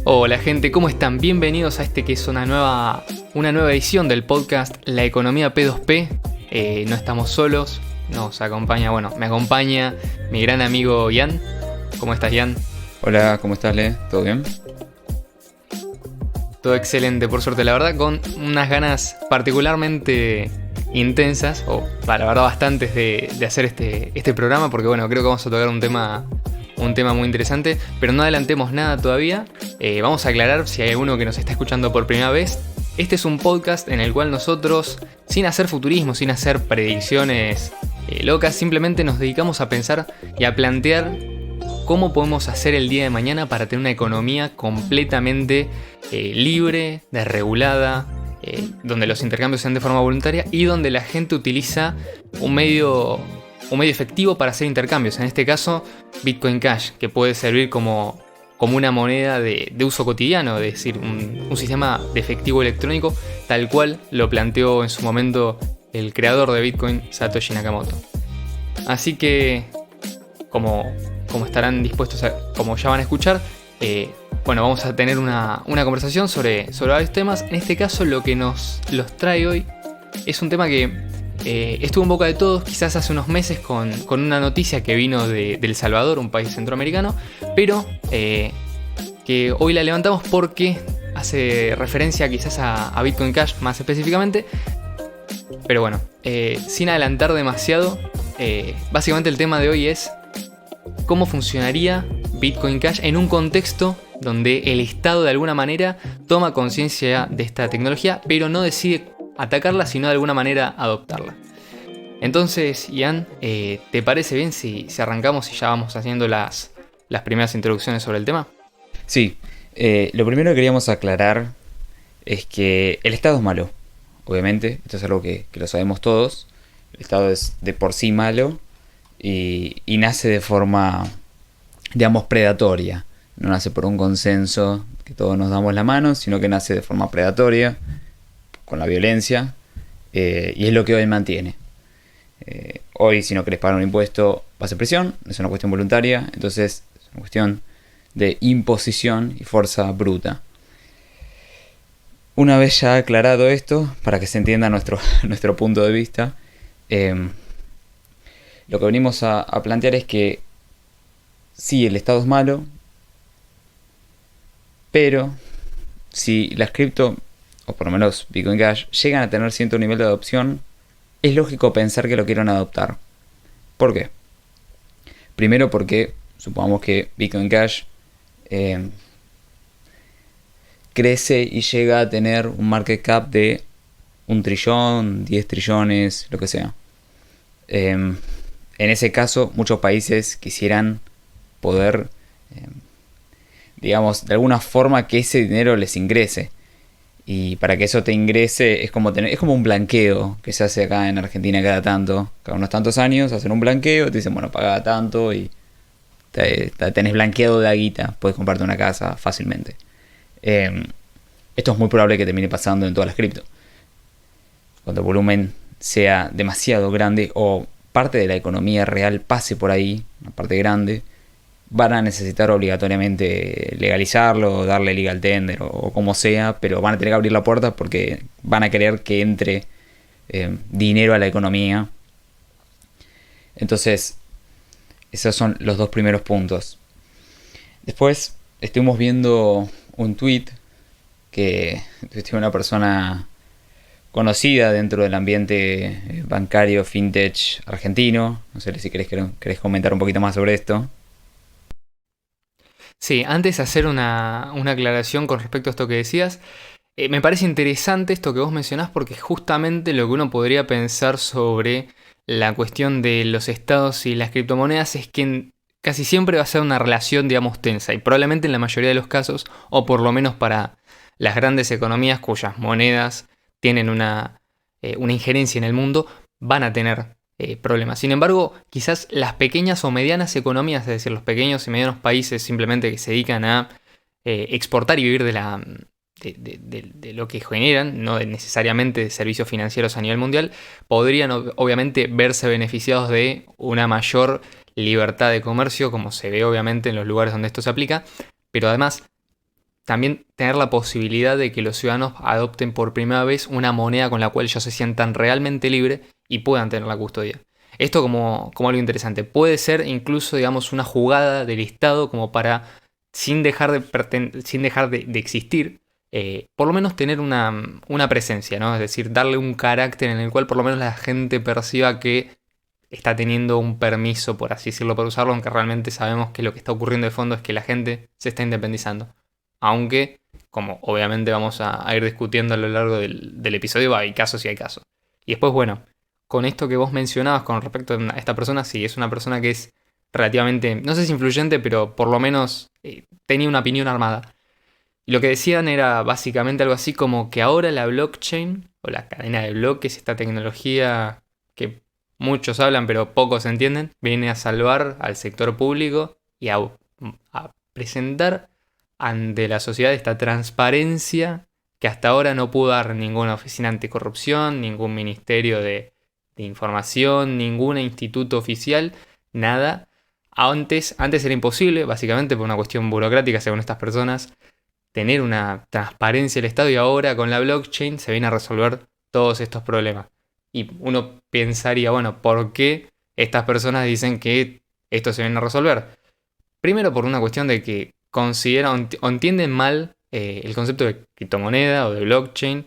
Hola gente, ¿cómo están? Bienvenidos a este que es una nueva edición del podcast La Economía P2P. No estamos solos, me acompaña mi gran amigo Ian. ¿Cómo estás, Ian? Hola, ¿cómo estás, Le? ¿Todo bien? Todo excelente, por suerte, la verdad, con unas ganas particularmente intensas, la verdad bastantes de hacer este programa, porque bueno, creo que vamos a tocar un tema muy interesante, pero no adelantemos nada todavía. Vamos a aclarar si hay alguno que nos está escuchando por primera vez. Este es un podcast en el cual nosotros, sin hacer futurismo, sin hacer predicciones locas, simplemente nos dedicamos a pensar y a plantear cómo podemos hacer el día de mañana para tener una economía completamente libre, desregulada, donde los intercambios sean de forma voluntaria y donde la gente utiliza un medio efectivo para hacer intercambios. En este caso, Bitcoin Cash, que puede servir como una moneda de uso cotidiano, es decir, un sistema de efectivo electrónico, tal cual lo planteó en su momento el creador de Bitcoin, Satoshi Nakamoto. Así que, como estarán dispuestos como ya van a escuchar, vamos a tener una conversación sobre varios temas. En este caso, lo que los trae hoy es un tema que estuvo en boca de todos quizás hace unos meses con una noticia que vino de El Salvador, un país centroamericano, pero que hoy la levantamos porque hace referencia quizás a Bitcoin Cash más específicamente. Pero bueno, sin adelantar demasiado, básicamente el tema de hoy es cómo funcionaría Bitcoin Cash en un contexto donde el Estado de alguna manera toma conciencia de esta tecnología, pero no decide atacarla, sino de alguna manera adoptarla. Entonces, Ian, ¿te parece bien si arrancamos y ya vamos haciendo las primeras introducciones sobre el tema? Sí, lo primero que queríamos aclarar es que el Estado es malo, obviamente, esto es algo que lo sabemos todos. El Estado es de por sí malo y nace de forma, digamos, predatoria. No nace por un consenso que todos nos damos la mano, sino que nace de forma predatoria, con la violencia, y es lo que hoy mantiene. Hoy, si no querés pagar un impuesto, vas a prisión, es una cuestión voluntaria, entonces es una cuestión de imposición y fuerza bruta. Una vez ya aclarado esto, para que se entienda nuestro punto de vista, lo que venimos a plantear es que sí, el Estado es malo, pero si las cripto, o por lo menos Bitcoin Cash, llegan a tener cierto nivel de adopción, es lógico pensar que lo quieren adoptar. ¿Por qué? Primero porque supongamos que Bitcoin Cash crece y llega a tener un market cap de 1 trillón, 10 trillones, lo que sea. En ese caso, muchos países quisieran poder, digamos, de alguna forma que ese dinero les ingrese. Y para que eso te ingrese es como un blanqueo que se hace acá en Argentina cada unos tantos años hacen un blanqueo, te dicen, bueno, paga tanto y tenés blanqueado de guita, puedes comprarte una casa fácilmente. Esto es muy probable que termine pasando en todas las cripto. Cuando el volumen sea demasiado grande o parte de la economía real pase por ahí, una parte grande, van a necesitar obligatoriamente legalizarlo, darle legal tender o como sea, pero van a tener que abrir la puerta porque van a querer que entre dinero a la economía. Entonces, esos son los dos primeros puntos. Después, estuvimos viendo un tweet que tiene una persona conocida dentro del ambiente bancario fintech argentino. No sé si querés comentar un poquito más sobre esto. Sí, antes de hacer una aclaración con respecto a esto que decías, me parece interesante esto que vos mencionás porque es justamente lo que uno podría pensar sobre la cuestión de los estados y las criptomonedas es que casi siempre va a ser una relación, digamos, tensa y probablemente en la mayoría de los casos, o por lo menos para las grandes economías cuyas monedas tienen una injerencia en el mundo, van a tener problemas. Sin embargo, quizás las pequeñas o medianas economías, es decir, los pequeños y medianos países simplemente que se dedican a exportar y vivir de lo que generan, no necesariamente de servicios financieros a nivel mundial, podrían obviamente verse beneficiados de una mayor libertad de comercio, como se ve obviamente en los lugares donde esto se aplica, pero además también tener la posibilidad de que los ciudadanos adopten por primera vez una moneda con la cual ellos se sientan realmente libres y puedan tener la custodia. Esto como algo interesante. Puede ser incluso, digamos, una jugada del Estado como para, sin dejar de existir, por lo menos tener una presencia, ¿no? Es decir, darle un carácter en el cual por lo menos la gente perciba que está teniendo un permiso, por así decirlo, para usarlo, aunque realmente sabemos que lo que está ocurriendo de fondo es que la gente se está independizando. Aunque, como obviamente vamos a ir discutiendo a lo largo del episodio, hay casos y hay casos. Y después, bueno, con esto que vos mencionabas con respecto a esta persona, sí, es una persona que es relativamente, no sé si influyente, pero por lo menos tenía una opinión armada. Y lo que decían era básicamente algo así como que ahora la blockchain, o la cadena de bloques, esta tecnología que muchos hablan pero pocos entienden, viene a salvar al sector público y a presentar ante la sociedad esta transparencia que hasta ahora no pudo dar ninguna oficina anticorrupción, ningún ministerio de información, ningún instituto oficial, nada. Antes era imposible, básicamente por una cuestión burocrática según estas personas, tener una transparencia del Estado, y ahora con la blockchain se viene a resolver todos estos problemas. Y uno pensaría, bueno, ¿por qué estas personas dicen que esto se viene a resolver? Primero por una cuestión de que consideran o entienden mal el concepto de criptomoneda o de blockchain.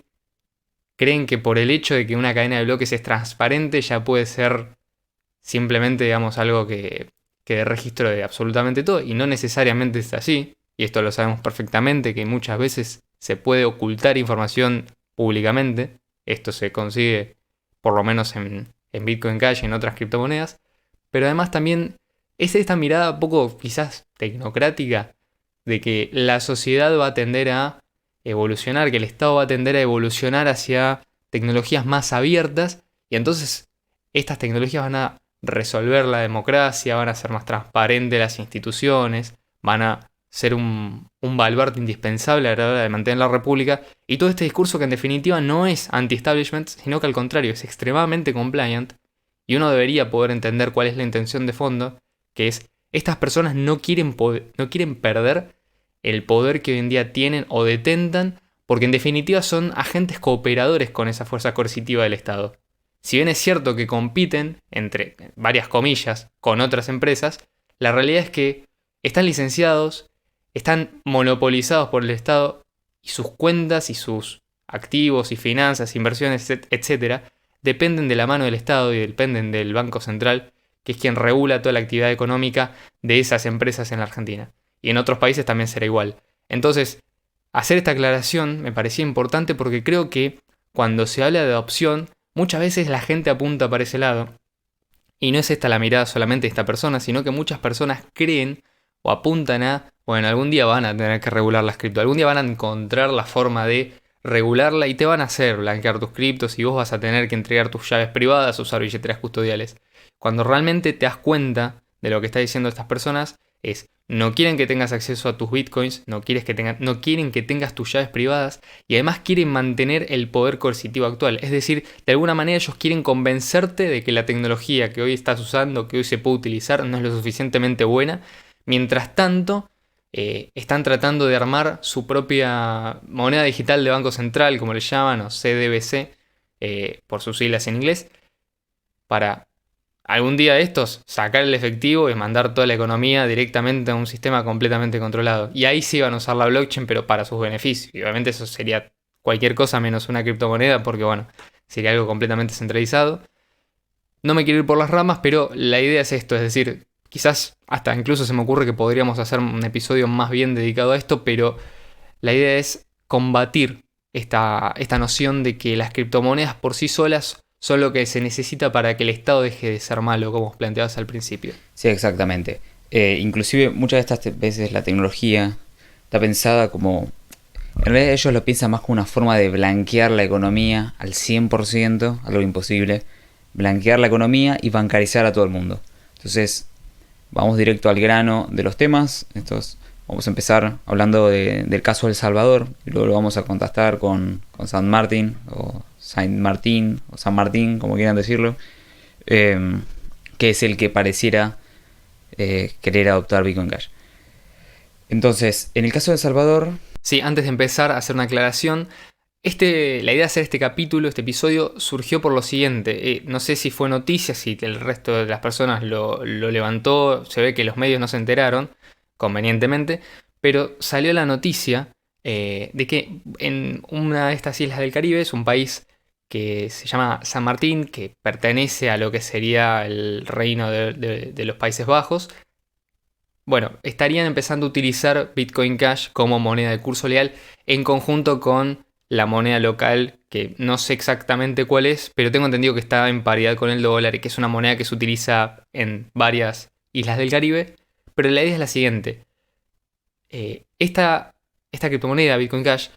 Creen que por el hecho de que una cadena de bloques es transparente ya puede ser simplemente, digamos, algo que dé registro de absolutamente todo, y no necesariamente es así. Y esto lo sabemos perfectamente, que muchas veces se puede ocultar información públicamente. Esto se consigue por lo menos en Bitcoin Cash y en otras criptomonedas. Pero además también es esta mirada un poco quizás tecnocrática de que la sociedad va a tender a evolucionar, que el Estado va a tender a evolucionar hacia tecnologías más abiertas, y entonces estas tecnologías van a resolver la democracia, van a ser más transparentes las instituciones, van a ser un baluarte indispensable a la hora de mantener la república, y todo este discurso que en definitiva no es anti-establishment, sino que al contrario es extremadamente compliant, y uno debería poder entender cuál es la intención de fondo, que es estas personas no quieren perder el poder que hoy en día tienen o detentan, porque en definitiva son agentes cooperadores con esa fuerza coercitiva del Estado. Si bien es cierto que compiten, entre varias comillas, con otras empresas, la realidad es que están licenciados, están monopolizados por el Estado, y sus cuentas y sus activos y finanzas, inversiones, etc., dependen de la mano del Estado y dependen del Banco Central, que es quien regula toda la actividad económica de esas empresas en la Argentina. Y en otros países también será igual. Entonces, hacer esta aclaración me parecía importante porque creo que cuando se habla de adopción, muchas veces la gente apunta para ese lado. Y no es esta la mirada solamente de esta persona, sino que muchas personas creen o apuntan a, bueno, algún día van a tener que regular las cripto, algún día van a encontrar la forma de regularla y te van a hacer blanquear tus criptos y vos vas a tener que entregar tus llaves privadas o usar billeteras custodiales. Cuando realmente te das cuenta de lo que está diciendo estas personas es, no quieren que tengas acceso a tus bitcoins, no quieren que tengas tus llaves privadas, y además quieren mantener el poder coercitivo actual. Es decir, de alguna manera ellos quieren convencerte de que la tecnología que hoy estás usando, que hoy se puede utilizar, no es lo suficientemente buena. Mientras tanto, están tratando de armar su propia moneda digital de Banco Central, como le llaman, o CDBC, por sus siglas en inglés, para algún día de estos sacar el efectivo y mandar toda la economía directamente a un sistema completamente controlado. Y ahí sí van a usar la blockchain, pero para sus beneficios. Y obviamente eso sería cualquier cosa menos una criptomoneda, porque bueno, sería algo completamente centralizado. No me quiero ir por las ramas, pero la idea es esto, es decir, quizás hasta incluso se me ocurre que podríamos hacer un episodio más bien dedicado a esto, pero la idea es combatir esta noción de que las criptomonedas por sí solas son lo que se necesita para que el Estado deje de ser malo, como os planteabas al principio. Sí, exactamente. Inclusive muchas de estas veces la tecnología está pensada como... En realidad ellos lo piensan más como una forma de blanquear la economía al 100%, algo imposible. Blanquear la economía y bancarizar a todo el mundo. Entonces, vamos directo al grano de los temas. Vamos a empezar hablando del caso de El Salvador, y luego lo vamos a contrastar con San Martín, o Saint Martín, o San Martín, como quieran decirlo, que es el que pareciera querer adoptar Bitcoin Cash. Entonces, en el caso de El Salvador, Sí, antes de empezar a hacer una aclaración, la idea de hacer este capítulo, este episodio, surgió por lo siguiente. No sé si fue noticia, si el resto de las personas lo levantó, se ve que los medios no se enteraron, convenientemente, pero salió la noticia de que en una de estas islas del Caribe, es un país que se llama San Martín, que pertenece a lo que sería el reino de los Países Bajos. Bueno, estarían empezando a utilizar Bitcoin Cash como moneda de curso legal en conjunto con la moneda local, que no sé exactamente cuál es, pero tengo entendido que está en paridad con el dólar y que es una moneda que se utiliza en varias islas del Caribe. Pero la idea es la siguiente. Esta criptomoneda, Bitcoin Cash,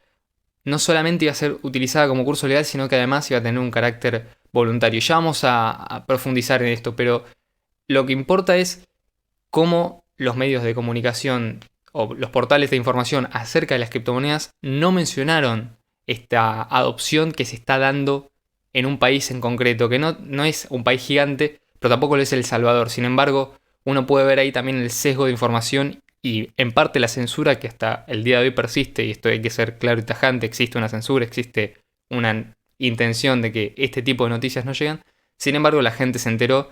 no solamente iba a ser utilizada como curso legal, sino que además iba a tener un carácter voluntario. Ya vamos a profundizar en esto, pero lo que importa es cómo los medios de comunicación o los portales de información acerca de las criptomonedas no mencionaron esta adopción que se está dando en un país en concreto, que no es un país gigante, pero tampoco lo es El Salvador. Sin embargo, uno puede ver ahí también el sesgo de información y en parte la censura que hasta el día de hoy persiste, y esto hay que ser claro y tajante: existe una censura, existe una intención de que este tipo de noticias no llegan. Sin embargo, la gente se enteró.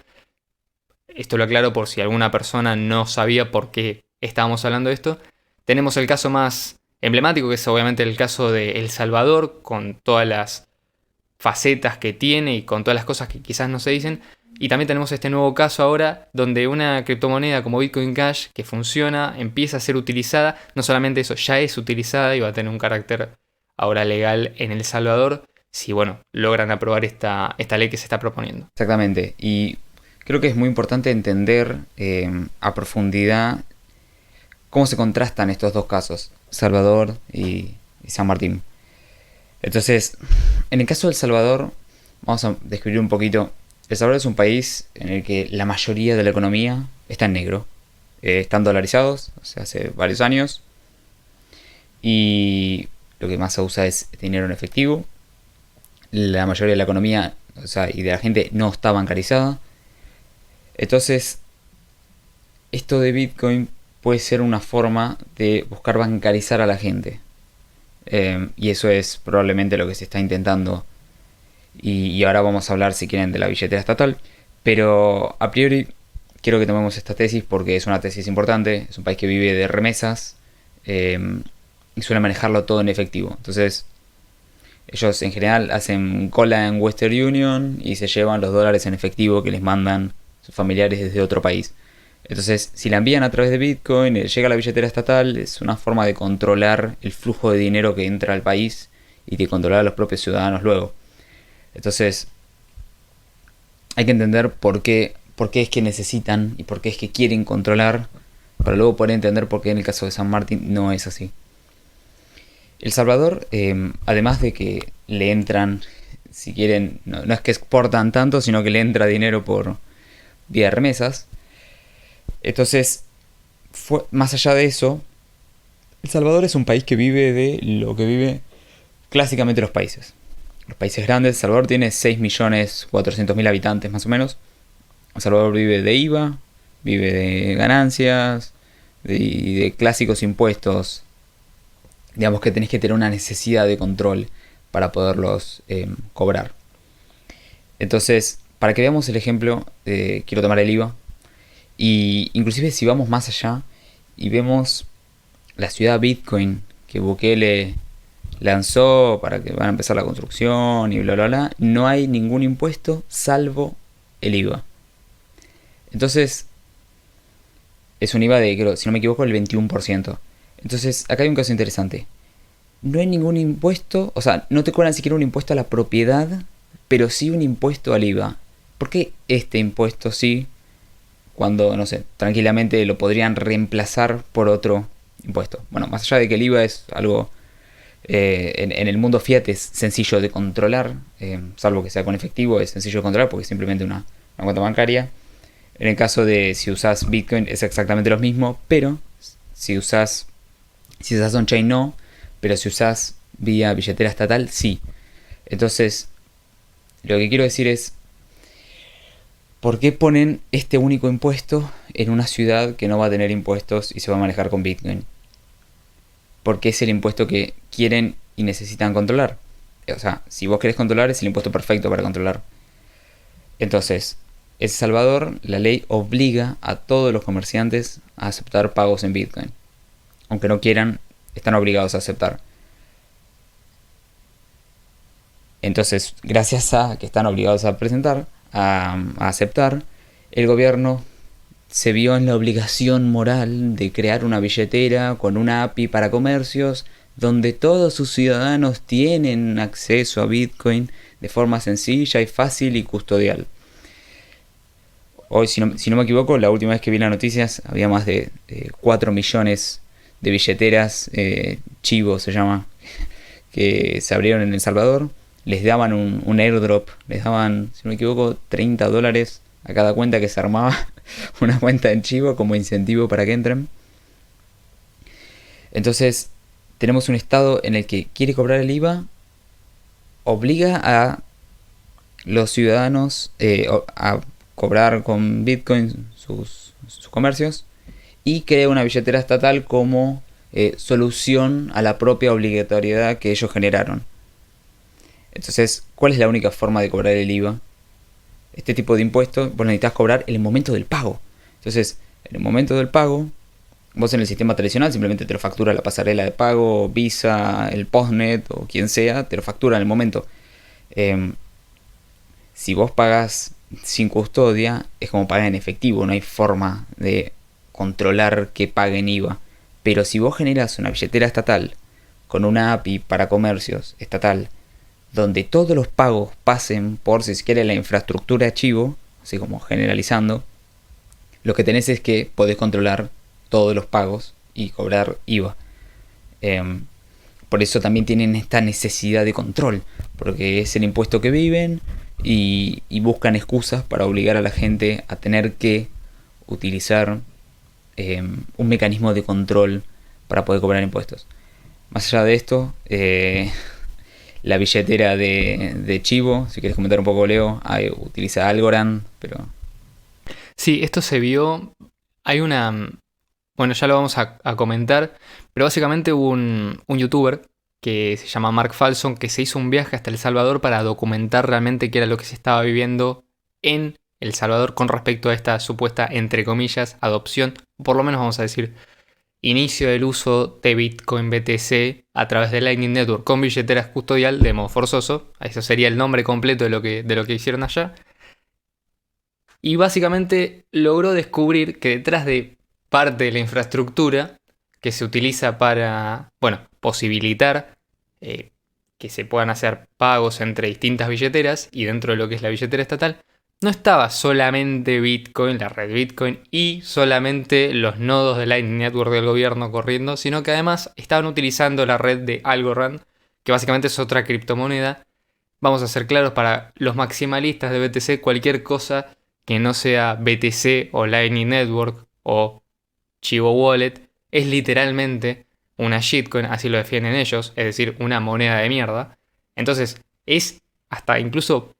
Esto lo aclaro por si alguna persona no sabía por qué estábamos hablando de esto. Tenemos el caso más emblemático, que es obviamente el caso de El Salvador, con todas las facetas que tiene y con todas las cosas que quizás no se dicen. Y también tenemos este nuevo caso ahora, donde una criptomoneda como Bitcoin Cash, que funciona, empieza a ser utilizada. No solamente eso, ya es utilizada y va a tener un carácter ahora legal en El Salvador, si bueno, logran aprobar esta ley que se está proponiendo. Exactamente, y creo que es muy importante entender a profundidad cómo se contrastan estos dos casos, Salvador y San Martín. Entonces, en el caso de El Salvador, vamos a describir un poquito. El Salvador es un país en el que la mayoría de la economía está en negro. Están dolarizados, o sea, hace varios años. Y lo que más se usa es dinero en efectivo. La mayoría de la economía, o sea, y de la gente no está bancarizada. Entonces, esto de Bitcoin puede ser una forma de buscar bancarizar a la gente. Y eso es probablemente lo que se está intentando. Y ahora vamos a hablar, si quieren, de la billetera estatal. Pero a priori quiero que tomemos esta tesis porque es una tesis importante. Es un país que vive de remesas y suele manejarlo todo en efectivo. Entonces, ellos en general hacen cola en Western Union y se llevan los dólares en efectivo que les mandan sus familiares desde otro país. Entonces, si la envían a través de Bitcoin, llega a la billetera estatal, es una forma de controlar el flujo de dinero que entra al país y de controlar a los propios ciudadanos luego. Entonces, hay que entender por qué es que necesitan y por qué es que quieren controlar, para luego poder entender por qué en el caso de San Martín no es así. El Salvador, además de que le entran, si quieren, no es que exportan tanto, sino que le entra dinero por vía remesas. Entonces, más allá de eso, El Salvador es un país que vive de lo que vive clásicamente los países. Los países grandes. El Salvador tiene 6.400.000 habitantes más o menos. El Salvador vive de IVA, vive de ganancias y de clásicos impuestos. Digamos que tenés que tener una necesidad de control para poderlos cobrar. Entonces, para que veamos el ejemplo, quiero tomar el IVA. Y inclusive si vamos más allá y vemos la ciudad Bitcoin que Bukele lanzó para que van a empezar la construcción y bla bla bla, no hay ningún impuesto salvo el IVA. Entonces es un IVA de, creo, si no me equivoco, el 21%. Entonces acá hay un caso interesante. No hay ningún impuesto, o sea, no te cobran siquiera un impuesto a la propiedad, pero sí un impuesto al IVA. ¿Por qué este impuesto sí, cuando, no sé, tranquilamente lo podrían reemplazar por otro impuesto? Bueno, más allá de que el IVA es algo, en el mundo fiat es sencillo de controlar, salvo que sea con efectivo, es sencillo de controlar porque es simplemente una cuenta bancaria. En el caso de si usas Bitcoin es exactamente lo mismo, pero si usas on-chain no, pero si usas vía billetera estatal sí. Entonces, lo que quiero decir es, ¿por qué ponen este único impuesto en una ciudad que no va a tener impuestos y se va a manejar con Bitcoin? porque es el impuesto que quieren y necesitan controlar. O sea, si vos querés controlar, es el impuesto perfecto para controlar. Entonces, El Salvador, la ley obliga a todos los comerciantes a aceptar pagos en Bitcoin. Aunque no quieran, están obligados a aceptar. Entonces, gracias a que están obligados a presentar, a aceptar, el gobierno se vio en la obligación moral de crear una billetera con una API para comercios donde todos sus ciudadanos tienen acceso a Bitcoin de forma sencilla y fácil y custodial. Hoy, si no me equivoco, la última vez que vi las noticias había más de 4 millones de billeteras, Chivo se llama, que se abrieron en El Salvador. Les daban un airdrop, les daban, si no me equivoco, $30 a cada cuenta que se armaba, una cuenta en Chivo como incentivo para que entren. Entonces, tenemos un estado en el que quiere cobrar el IVA, obliga a los ciudadanos a cobrar con Bitcoin sus comercios y crea una billetera estatal como solución a la propia obligatoriedad que ellos generaron. Entonces, ¿cuál es la única forma de cobrar el IVA? Este tipo de impuestos vos necesitas cobrar en el momento del pago. Entonces, en el momento del pago, vos en el sistema tradicional simplemente te lo factura la pasarela de pago, Visa, el Postnet o quien sea, te lo factura en el momento. Si vos pagas sin custodia, es como pagar en efectivo, no hay forma de controlar que paguen IVA. Pero si vos generas una billetera estatal con una API para comercios estatal, donde todos los pagos pasen por, si se quiere, la infraestructura Chivo, así como generalizando, lo que tenés es que podés controlar todos los pagos y cobrar IVA. Por eso también tienen esta necesidad de control, porque es el impuesto que viven y buscan excusas para obligar a la gente a tener que utilizar un mecanismo de control para poder cobrar impuestos. Más allá de esto, la billetera de Chivo, si quieres comentar un poco, Leo, utiliza Algorand, pero... Sí, esto se vio, hay una... Bueno, ya lo vamos a comentar, pero básicamente hubo un youtuber que se llama Mark Falson que se hizo un viaje hasta El Salvador para documentar realmente qué era lo que se estaba viviendo en El Salvador con respecto a esta supuesta, entre comillas, adopción, por lo menos vamos a decir, inicio del uso de Bitcoin BTC a través de Lightning Network con billeteras custodial de modo forzoso. Eso sería el nombre completo de lo que hicieron allá. Y básicamente logró descubrir que detrás de parte de la infraestructura que se utiliza para, posibilitar que se puedan hacer pagos entre distintas billeteras y dentro de lo que es la billetera estatal, no estaba solamente Bitcoin, la red Bitcoin y solamente los nodos de Lightning Network del gobierno corriendo, sino que además estaban utilizando la red de Algorand, que básicamente es otra criptomoneda. Vamos a ser claros, para los maximalistas de BTC, cualquier cosa que no sea BTC o Lightning Network o Chivo Wallet es literalmente una shitcoin, así lo definen ellos, es decir, una moneda de mierda. Entonces es hasta incluso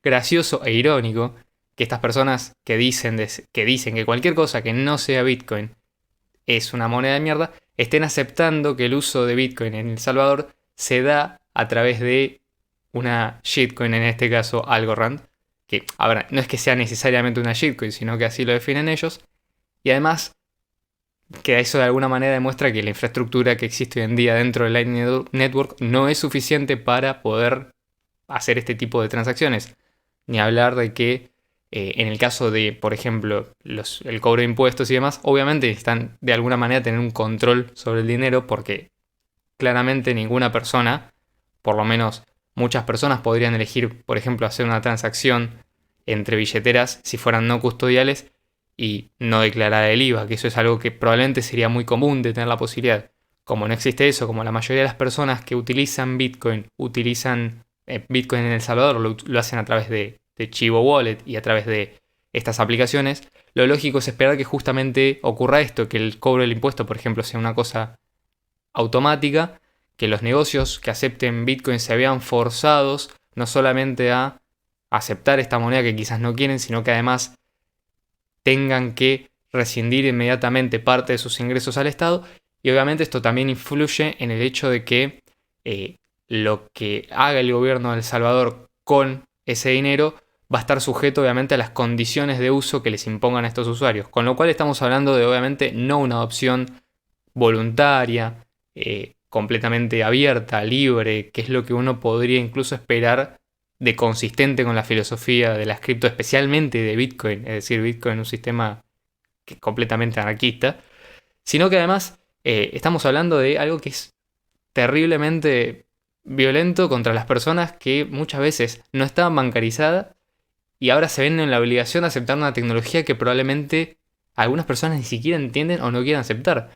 gracioso e irónico que estas personas que dicen que cualquier cosa que no sea Bitcoin es una moneda de mierda, estén aceptando que el uso de Bitcoin en El Salvador se da a través de una shitcoin, en este caso Algorand, que, a ver, no es que sea necesariamente una shitcoin, sino que así lo definen ellos, y además que eso de alguna manera demuestra que la infraestructura que existe hoy en día dentro del Lightning Network no es suficiente para poder hacer este tipo de transacciones. Ni hablar de que en el caso de, por ejemplo, el cobro de impuestos y demás, obviamente están de alguna manera tener un control sobre el dinero, porque claramente ninguna persona, por lo menos muchas personas, podrían elegir, por ejemplo, hacer una transacción entre billeteras si fueran no custodiales y no declarar el IVA, que eso es algo que probablemente sería muy común de tener la posibilidad. Como no existe eso, como la mayoría de las personas que utilizan Bitcoin Bitcoin en El Salvador, lo hacen a través de Chivo Wallet y a través de estas aplicaciones, lo lógico es esperar que justamente ocurra esto, que el cobro del impuesto, por ejemplo, sea una cosa automática, que los negocios que acepten Bitcoin se vean forzados no solamente a aceptar esta moneda que quizás no quieren, sino que además tengan que rescindir inmediatamente parte de sus ingresos al Estado Y obviamente esto también influye en el hecho de que lo que haga el gobierno de El Salvador con ese dinero va a estar sujeto obviamente a las condiciones de uso que les impongan a estos usuarios. Con lo cual estamos hablando de obviamente no una adopción voluntaria, completamente abierta, libre, que es lo que uno podría incluso esperar de consistente con la filosofía de las cripto, especialmente de Bitcoin, es decir, Bitcoin es un sistema que es completamente anarquista, sino que además estamos hablando de algo que es terriblemente violento contra las personas que muchas veces no estaban bancarizadas y ahora se ven en la obligación de aceptar una tecnología que probablemente algunas personas ni siquiera entienden o no quieren aceptar.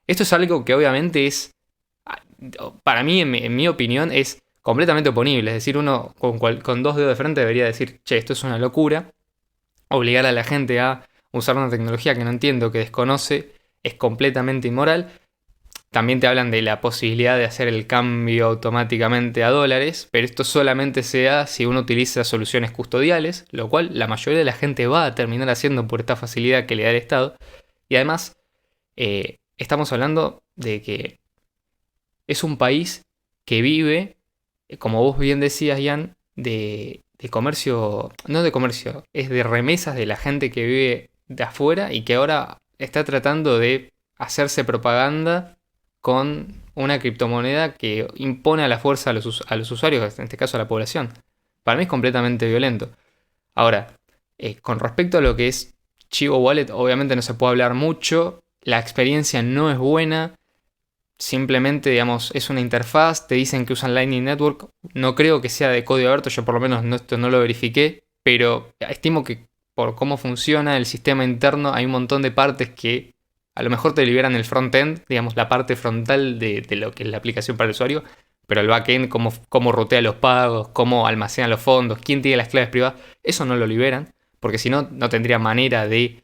Esto es algo que obviamente es, para mí, en mi opinión, es completamente oponible. Es decir, uno con dos dedos de frente debería decir, che, esto es una locura. Obligar a la gente a usar una tecnología que no entiende o que desconoce es completamente inmoral. También te hablan de la posibilidad de hacer el cambio automáticamente a dólares, pero esto solamente se da si uno utiliza soluciones custodiales, lo cual la mayoría de la gente va a terminar haciendo por esta facilidad que le da el Estado. Y además, estamos hablando de que es un país que vive, como vos bien decías, Ian, de comercio, no de comercio, es de remesas de la gente que vive de afuera y que ahora está tratando de hacerse propaganda con una criptomoneda que impone a la fuerza a los usuarios, en este caso a la población. Para mí es completamente violento. Ahora, con respecto a lo que es Chivo Wallet, obviamente no se puede hablar mucho, la experiencia no es buena, simplemente, digamos, es una interfaz, te dicen que usan Lightning Network, no creo que sea de código abierto, yo por lo menos esto no lo verifiqué, pero estimo que por cómo funciona el sistema interno hay un montón de partes que a lo mejor te liberan el front-end, digamos, la parte frontal de lo que es la aplicación para el usuario, pero el back-end, cómo rutea los pagos, cómo almacena los fondos, quién tiene las claves privadas, eso no lo liberan, porque si no, no tendría manera de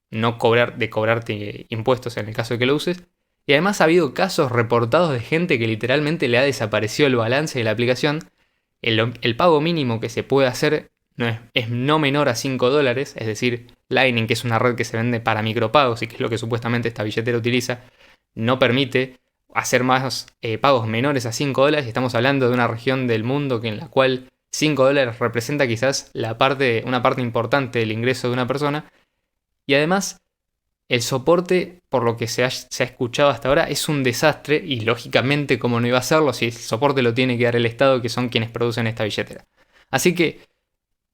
no cobrarte impuestos en el caso de que lo uses. Y además ha habido casos reportados de gente que literalmente le ha desaparecido el balance de la aplicación. El pago mínimo que se puede hacer es no menor a $5, es decir, Lightning, que es una red que se vende para micropagos y que es lo que supuestamente esta billetera utiliza, no permite hacer más pagos menores a $5. Y estamos hablando de una región del mundo en la cual $5 representa quizás una parte importante del ingreso de una persona. Y además, el soporte, por lo que se ha escuchado hasta ahora, es un desastre y lógicamente, como no iba a serlo, si el soporte lo tiene que dar el Estado, que son quienes producen esta billetera. Así que,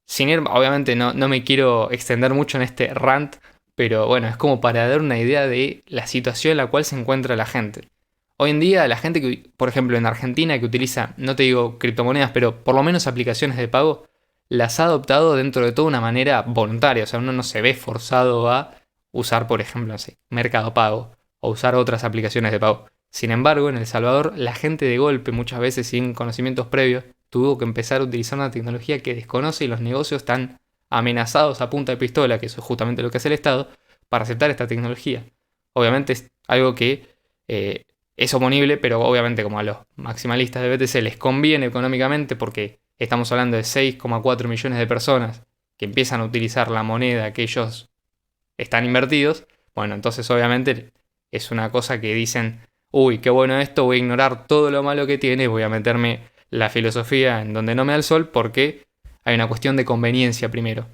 sin ir, obviamente no me quiero extender mucho en este rant, pero bueno, es como para dar una idea de la situación en la cual se encuentra la gente. Hoy en día, la gente que, por ejemplo, en Argentina, que utiliza, no te digo criptomonedas, pero por lo menos aplicaciones de pago, las ha adoptado dentro de toda una manera voluntaria. O sea, uno no se ve forzado a usar, por ejemplo, no sé, Mercado Pago o usar otras aplicaciones de pago. Sin embargo, en El Salvador, la gente de golpe, muchas veces sin conocimientos previos, tuvo que empezar a utilizar una tecnología que desconoce y los negocios están amenazados a punta de pistola, que eso es justamente lo que hace el Estado, para aceptar esta tecnología. Obviamente es algo que es oponible, pero obviamente como a los maximalistas de BTC les conviene económicamente porque estamos hablando de 6,4 millones de personas que empiezan a utilizar la moneda que ellos están invertidos, bueno, entonces obviamente es una cosa que dicen, uy, qué bueno esto, voy a ignorar todo lo malo que tiene, voy a meterme la filosofía en donde no me da el sol porque hay una cuestión de conveniencia primero.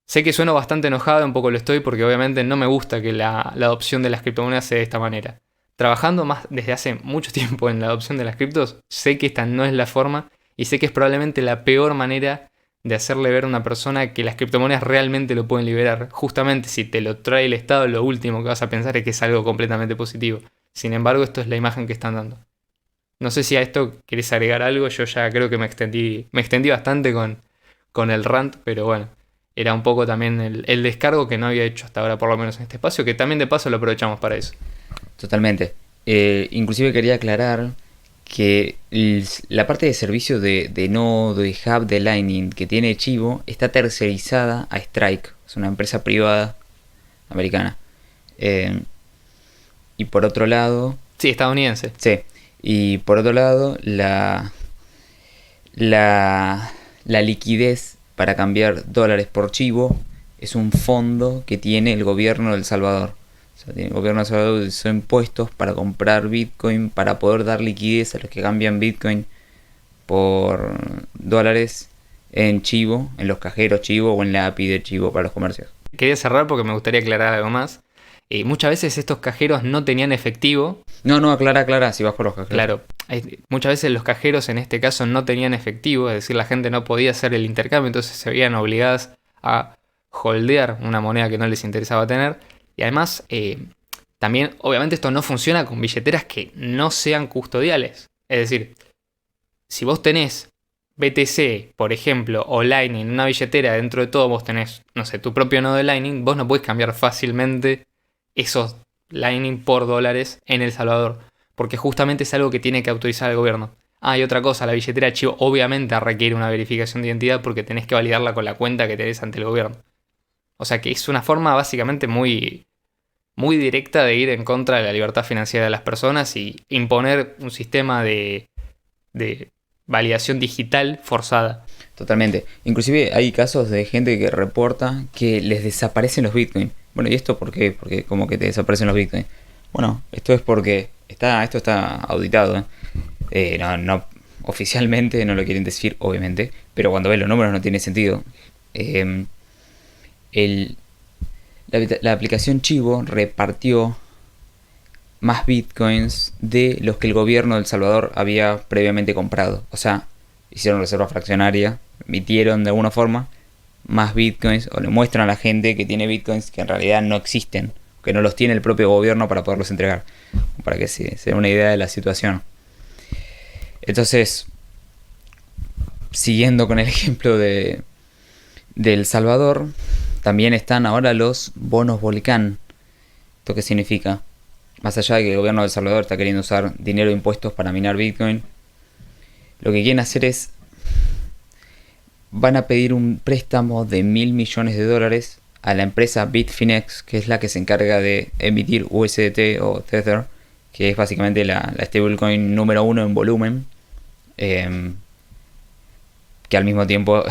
Sé que sueno bastante enojado, un poco lo estoy, porque obviamente no me gusta que la adopción de las criptomonedas sea de esta manera. Trabajando más desde hace mucho tiempo en la adopción de las criptos, sé que esta no es la forma y sé que es probablemente la peor manera de hacerle ver a una persona que las criptomonedas realmente lo pueden liberar. Justamente si te lo trae el Estado, lo último que vas a pensar es que es algo completamente positivo. Sin embargo, esto es la imagen que están dando. No sé si a esto querés agregar algo, yo ya creo que me extendí bastante con el rant, pero bueno, era un poco también el descargo que no había hecho hasta ahora, por lo menos en este espacio, que también de paso lo aprovechamos para eso. Totalmente. Inclusive quería aclarar que la parte de servicio de nodo y hub de Lightning que tiene Chivo está tercerizada a Strike, es una empresa privada americana. Y por otro lado... Sí, estadounidense. Sí. Y por otro lado, la liquidez para cambiar dólares por Chivo es un fondo que tiene el gobierno de El Salvador. O sea, el gobierno de El Salvador utilizó impuestos para comprar Bitcoin, para poder dar liquidez a los que cambian Bitcoin por dólares en Chivo, en los cajeros Chivo o en la API de Chivo para los comercios. Quería cerrar porque me gustaría aclarar algo más. Muchas veces estos cajeros no tenían efectivo. No, aclara, si vas por los cajeros. Claro, muchas veces los cajeros en este caso no tenían efectivo, es decir, la gente no podía hacer el intercambio, entonces se veían obligadas a holdear una moneda que no les interesaba tener. Y además, también, obviamente esto no funciona con billeteras que no sean custodiales. Es decir, si vos tenés BTC, por ejemplo, o Lightning en una billetera, dentro de todo vos tenés, no sé, tu propio nodo de Lightning, vos no podés cambiar fácilmente esos Lightning por dólares en El Salvador, porque justamente es algo que tiene que autorizar el gobierno. Y otra cosa, la billetera Chivo obviamente requiere una verificación de identidad porque tenés que validarla con la cuenta que tenés ante el gobierno. O sea que es una forma básicamente muy, muy directa de ir en contra de la libertad financiera de las personas y imponer un sistema de validación digital forzada. Totalmente. Inclusive hay casos de gente que reporta que les desaparecen los Bitcoin. Bueno, ¿y esto por qué? Porque como que te desaparecen los Bitcoin. Bueno, esto es porque esto está auditado. No, oficialmente no lo quieren decir, obviamente, pero cuando ves los números no tiene sentido. La aplicación Chivo repartió más bitcoins de los que el gobierno de El Salvador había previamente comprado. O sea, hicieron reserva fraccionaria, emitieron de alguna forma más bitcoins, o le muestran a la gente que tiene bitcoins que en realidad no existen, que no los tiene el propio gobierno para poderlos entregar, para que se den una idea de la situación. Entonces, siguiendo con el ejemplo de El Salvador, también están ahora los bonos volcán. ¿Esto qué significa? Más allá de que el gobierno de El Salvador está queriendo usar dinero de impuestos para minar Bitcoin, lo que quieren hacer es, van a pedir un préstamo de $1.000 millones a la empresa Bitfinex, que es la que se encarga de emitir USDT o Tether, que es básicamente la stablecoin número 1 en volumen, que al mismo tiempo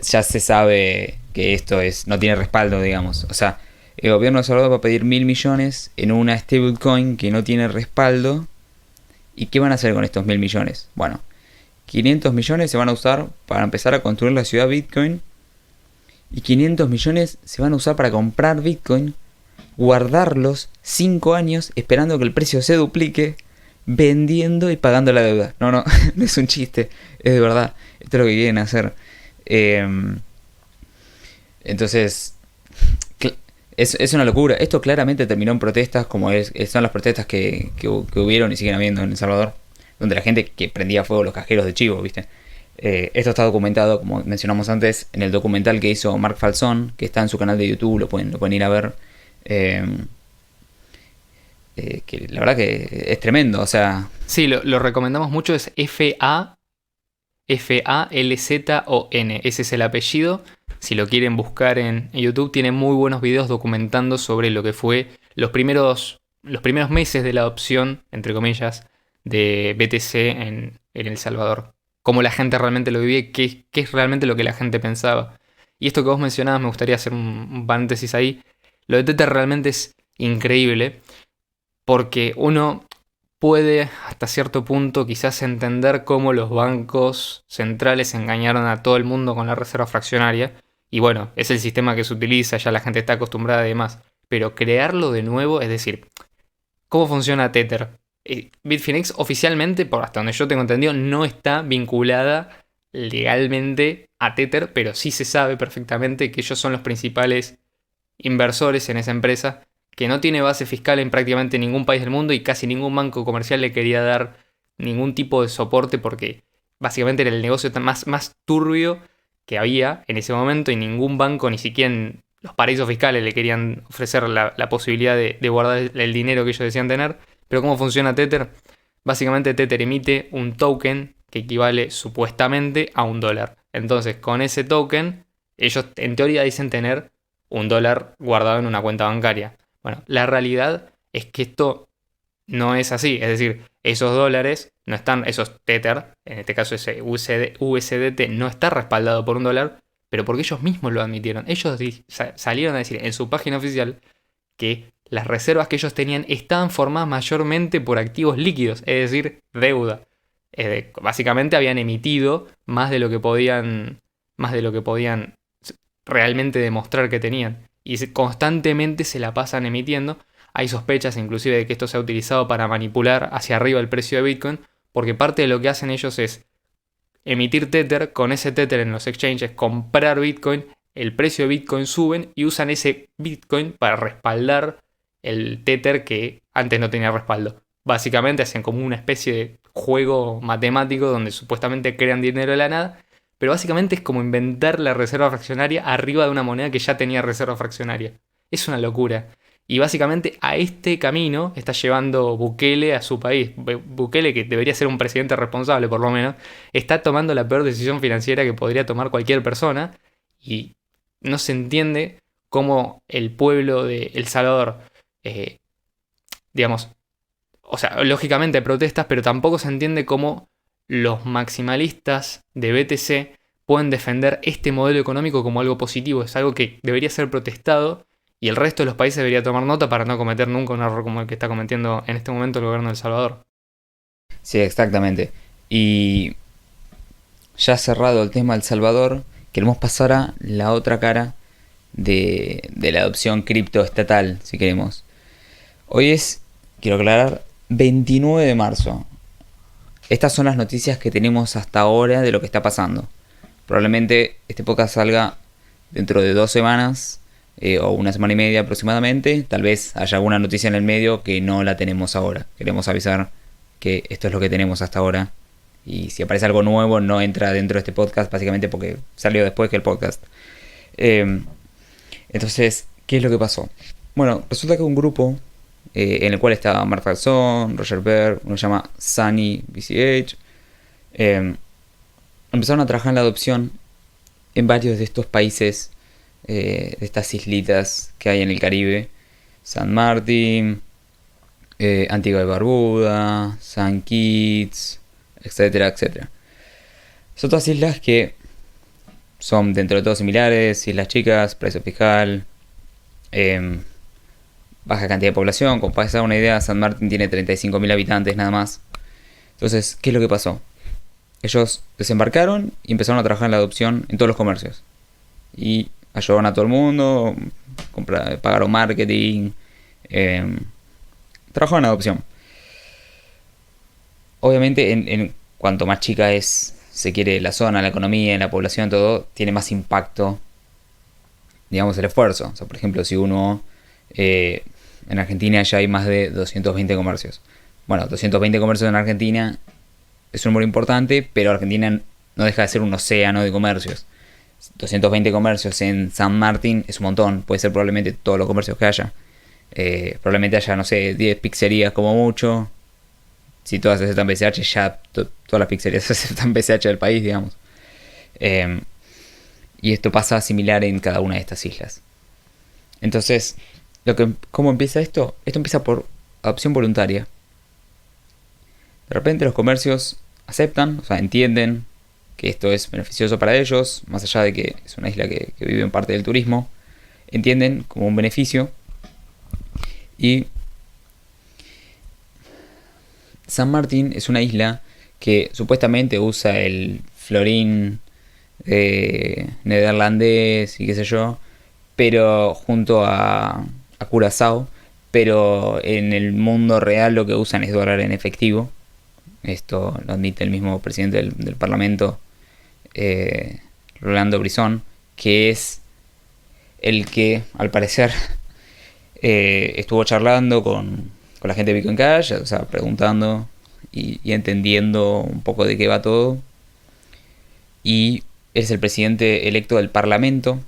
ya se sabe que esto no tiene respaldo, digamos. O sea, el gobierno de El Salvador va a pedir 1.000 millones en una stablecoin que no tiene respaldo. ¿Y qué van a hacer con estos 1.000 millones? Bueno, 500 millones se van a usar para empezar a construir la ciudad Bitcoin. Y 500 millones se van a usar para comprar Bitcoin, guardarlos 5 años esperando que el precio se duplique, vendiendo y pagando la deuda. No es un chiste, es de verdad. Esto es lo que quieren hacer. Entonces, es una locura. Esto claramente terminó en protestas, como son las protestas que hubieron y siguen habiendo en El Salvador, donde la gente que prendía fuego los cajeros de Chivo, ¿viste? Esto está documentado, como mencionamos antes, en el documental que hizo Mark Falzón, que está en su canal de YouTube, lo pueden ir a ver. Que la verdad que es tremendo, o sea... Sí, lo recomendamos mucho, es Falzon, ese es el apellido. Si lo quieren buscar en YouTube, tiene muy buenos videos documentando sobre lo que fue los primeros meses de la adopción, entre comillas, de BTC en El Salvador. Cómo la gente realmente lo vivía, qué es realmente lo que la gente pensaba. Y esto que vos mencionabas, me gustaría hacer un paréntesis ahí. Lo de Tether realmente es increíble, porque uno puede hasta cierto punto quizás entender cómo los bancos centrales engañaron a todo el mundo con la reserva fraccionaria. Y bueno, es el sistema que se utiliza, ya la gente está acostumbrada y demás. Pero crearlo de nuevo, es decir, ¿cómo funciona Tether? Bitfinex oficialmente, por hasta donde yo tengo entendido, no está vinculada legalmente a Tether, pero sí se sabe perfectamente que ellos son los principales inversores en esa empresa, que no tiene base fiscal en prácticamente ningún país del mundo y casi ningún banco comercial le quería dar ningún tipo de soporte porque básicamente era el negocio más turbio que había en ese momento y ningún banco, ni siquiera en los paraísos fiscales, le querían ofrecer la posibilidad de guardar el dinero que ellos decían tener. Pero ¿cómo funciona Tether? Básicamente Tether emite un token que equivale supuestamente a $1. Entonces con ese token ellos en teoría dicen tener $1 guardado en una cuenta bancaria. Bueno, la realidad es que esto no es así. Es decir, esos dólares no están, esos Tether, en este caso ese USDT, no está respaldado por $1, pero porque ellos mismos lo admitieron. Ellos salieron a decir en su página oficial que las reservas que ellos tenían estaban formadas mayormente por activos líquidos, es decir, deuda. Básicamente habían emitido más de lo que podían realmente demostrar que tenían. Y constantemente se la pasan emitiendo. Hay sospechas inclusive de que esto se ha utilizado para manipular hacia arriba el precio de Bitcoin, porque parte de lo que hacen ellos es emitir Tether, con ese Tether en los exchanges comprar Bitcoin, el precio de Bitcoin suben y usan ese Bitcoin para respaldar el Tether que antes no tenía respaldo. Básicamente hacen como una especie de juego matemático donde supuestamente crean dinero de la nada, pero básicamente es como inventar la reserva fraccionaria arriba de una moneda que ya tenía reserva fraccionaria. Es una locura. Y básicamente a este camino está llevando Bukele a su país. Bukele, que debería ser un presidente responsable por lo menos, está tomando la peor decisión financiera que podría tomar cualquier persona. Y no se entiende cómo el pueblo de El Salvador, digamos, o sea, lógicamente hay protestas, pero tampoco se entiende cómo los maximalistas de BTC pueden defender este modelo económico como algo positivo. Es algo que debería ser protestado y el resto de los países debería tomar nota para no cometer nunca un error como el que está cometiendo en este momento el gobierno de El Salvador. Sí, exactamente. Y ya cerrado el tema de El Salvador, queremos pasar a la otra cara de la adopción criptoestatal, si queremos. Hoy es, quiero aclarar, 29 de marzo. Estas son las noticias que tenemos hasta ahora de lo que está pasando. Probablemente este podcast salga dentro de 2 semanas o 1 semana y media aproximadamente. Tal vez haya alguna noticia en el medio que no la tenemos ahora. Queremos avisar que esto es lo que tenemos hasta ahora. Y si aparece algo nuevo no entra dentro de este podcast, básicamente porque salió después que el podcast. Entonces, ¿qué es lo que pasó? Bueno, resulta que un grupo en el cual estaba Mark Falzón, Roger Ver, uno se llama Sunny BCH, empezaron a trabajar en la adopción en varios de estos países, de estas islitas que hay en el Caribe: San Martín, Antigua y Barbuda, San Kitts, etcétera, etcétera. Son todas islas que son dentro de todo similares: islas chicas, precio fiscal, baja cantidad de población. Como para que se haga una idea, San Martín tiene 35.000 habitantes nada más. Entonces, ¿qué es lo que pasó? Ellos desembarcaron y empezaron a trabajar en la adopción en todos los comercios. Y ayudaron a todo el mundo, pagaron marketing, trabajaron en adopción. Obviamente, en cuanto más chica se quiere la zona, la economía, la población, todo, tiene más impacto, digamos, el esfuerzo. O sea, por ejemplo, si uno... en Argentina ya hay más de 220 comercios. Bueno, 220 comercios en Argentina es un número importante, pero Argentina no deja de ser un océano de comercios. 220 comercios en San Martín es un montón. Puede ser probablemente todos los comercios que haya. Probablemente haya, no sé, 10 pizzerías como mucho. Si todas aceptan BCH, ya todas las pizzerías aceptan BCH del país, digamos. Y esto pasa similar en cada una de estas islas. Entonces, ¿cómo empieza esto? Esto empieza por adopción voluntaria. De repente los comercios aceptan, o sea, entienden que esto es beneficioso para ellos, más allá de que es una isla que vive en parte del turismo, entienden como un beneficio. Y San Martín es una isla que supuestamente usa el florín neerlandés y qué sé yo, pero junto a Curazao, pero en el mundo real lo que usan es dólar en efectivo. Esto lo admite el mismo presidente del Parlamento, Rolando Brizón, que es el que, al parecer, estuvo charlando con la gente de Bitcoin Cash, o sea, preguntando y entendiendo un poco de qué va todo. Y es el presidente electo del Parlamento.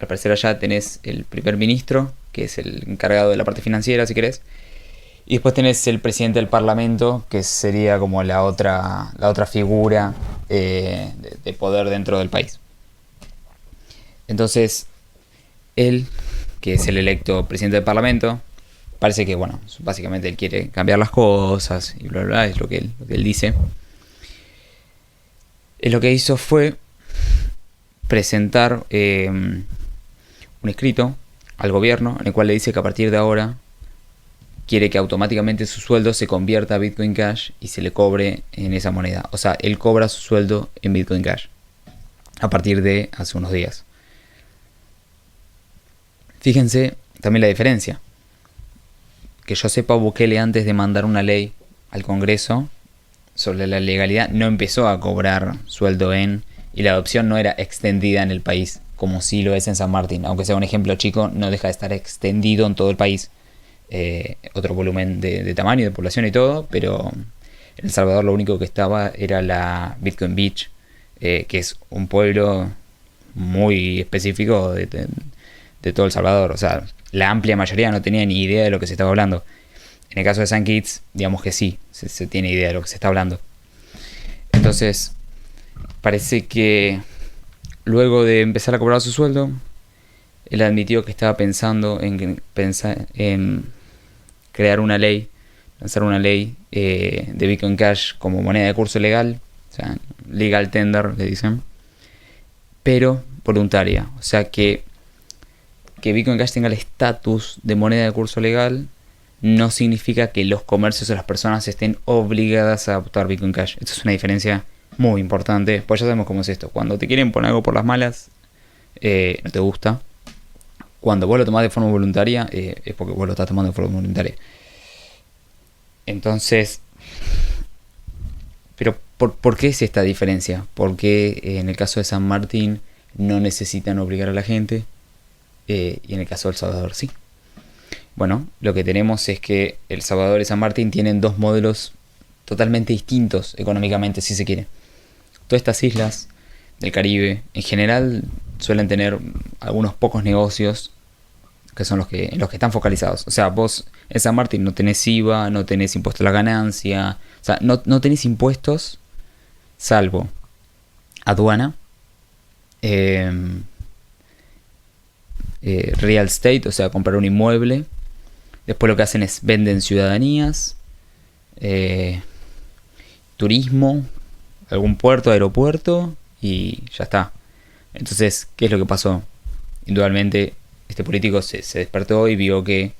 Al parecer allá tenés el primer ministro, que es el encargado de la parte financiera, si querés. Y después tenés el presidente del Parlamento, que sería como la otra figura de poder dentro del país. Entonces, él, que es el electo presidente del Parlamento, parece que, bueno, básicamente él quiere cambiar las cosas y bla, bla, bla, es lo que él dice. Lo que hizo fue presentar un escrito al gobierno, en el cual le dice que a partir de ahora quiere que automáticamente su sueldo se convierta a Bitcoin Cash y se le cobre en esa moneda. O sea, él cobra su sueldo en Bitcoin Cash a partir de hace unos días. Fíjense también la diferencia. Que yo sepa, Bukele, antes de mandar una ley al Congreso sobre la legalidad, no empezó a cobrar sueldo y la adopción no era extendida en el país, como sí lo es en San Martín. Aunque sea un ejemplo chico, no deja de estar extendido en todo el país. Otro volumen de tamaño, de población y todo, pero en El Salvador lo único que estaba era la Bitcoin Beach, que es un pueblo muy específico de todo El Salvador. O sea, la amplia mayoría no tenía ni idea de lo que se estaba hablando. En el caso de San Kitts, digamos que sí, se tiene idea de lo que se está hablando. Entonces, parece que luego de empezar a cobrar su sueldo, él admitió que estaba pensando en crear una ley, lanzar una ley de Bitcoin Cash como moneda de curso legal, o sea, legal tender le dicen, pero voluntaria. O sea, que Bitcoin Cash tenga el estatus de moneda de curso legal no significa que los comercios o las personas estén obligadas a adoptar Bitcoin Cash. Esto es una diferencia muy importante, pues ya sabemos cómo es esto. Cuando te quieren poner algo por las malas, no te gusta. Cuando vos lo tomás de forma voluntaria, es porque vos lo estás tomando de forma voluntaria. Entonces, pero ¿por qué es esta diferencia? ¿Por qué en el caso de San Martín no necesitan obligar a la gente y en el caso de El Salvador sí? Bueno, lo que tenemos es que El Salvador y San Martín tienen dos modelos totalmente distintos económicamente, si se quiere. Todas estas islas del Caribe en general suelen tener algunos pocos negocios que son en los que están focalizados. O sea, vos en San Martín no tenés IVA, no tenés impuesto a la ganancia, o sea, no tenés impuestos salvo aduana, real estate, o sea, comprar un inmueble. Después lo que hacen es venden ciudadanías, turismo, algún puerto, aeropuerto y ya está. Entonces, ¿qué es lo que pasó? Indudablemente este político se despertó y vio que